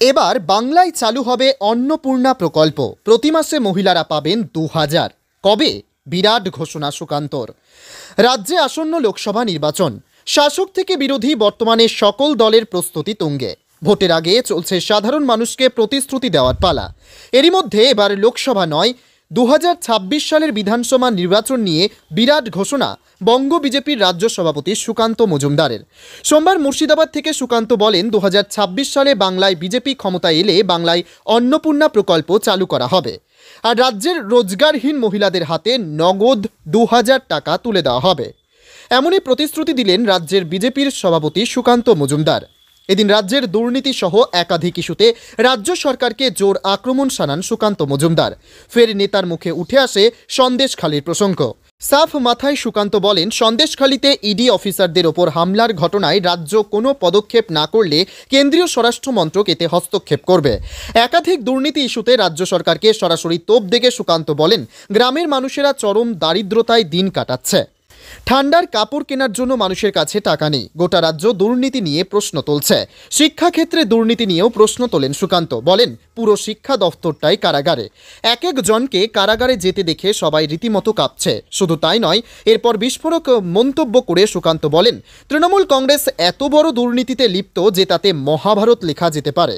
এবার বাংলায় চালু হবে অন্নপূর্ণা প্রকল্প। প্রতি মাসে মহিলারা পাবেন 2000। কবে? বিরাট ঘোষণা সুকান্তর। রাজ্যে আসন্ন লোকসভা নির্বাচন, শাসক থেকে বিরোধী বর্তমানে সকল দলের প্রস্তুতি তুঙ্গে। ভোটের আগে চলছে সাধারণ মানুষকে প্রতিশ্রুতি দেওয়ার পালা। এরই মধ্যে এবার লোকসভা নয়, 2026 সালের বিধানসভা নির্বাচন নিয়ে বিরাট ঘোষণা বঙ্গ বিজেপির রাজ্য সভাপতি সুকান্ত মজুমদারের। সোমবার মুর্শিদাবাদ থেকে সুকান্ত বলেন, 2026 সালে বাংলায় বিজেপি ক্ষমতায় এলে বাংলায় অন্নপূর্ণা প্রকল্প চালু করা হবে, আর রাজ্যের রোজগারহীন মহিলাদের হাতে নগদ 2000 টাকা তুলে দেওয়া হবে। এমনই প্রতিশ্রুতি দিলেন রাজ্যের বিজেপির সভাপতি সুকান্ত মজুমদার। এদিন রাজ্যের দুর্নীতি সহ একাধিক ইস্যুতে রাজ্য সরকারকে জোর আক্রমণ শানান সুকান্ত মজুমদার। ফের নেতার মুখে উঠে আসে সন্দেশখালির প্রসঙ্গ। সাফ মাথায় সুকান্ত বলেন, সন্দেশখালিতে ইডি অফিসারদের ওপর হামলার ঘটনায় রাজ্য কোনো পদক্ষেপ না করলে কেন্দ্রীয় স্বরাষ্ট্র মন্ত্রক এতে হস্তক্ষেপ করবে। একাধিক দুর্নীতি ইস্যুতে রাজ্য সরকারকে সরাসরি তোপ দেগে সুকান্ত বলেন, গ্রামের মানুষেরা চরম দারিদ্রতায় দিন কাটাচ্ছে। ঠান্ডার কাপড় কেনার জন্য মানুষের কাছে টাকা নেই। গোটা রাজ্য দুর্নীতি নিয়ে প্রশ্ন তুলছে। শিক্ষাক্ষেত্রে দুর্নীতি নিয়েও প্রশ্ন তোলেন সুকান্ত। বলেন, পুরো শিক্ষা দফতরটাই কারাগারে। এক একজনকে কারাগারে যেতে দেখে সবাই রীতিমতো কাঁপছে। শুধু তাই নয়, এরপর বিস্ফোরক মন্তব্য করে সুকান্ত বলেন, তৃণমূল কংগ্রেস এত বড় দুর্নীতিতে লিপ্ত যে তাতে মহাভারত লেখা যেতে পারে।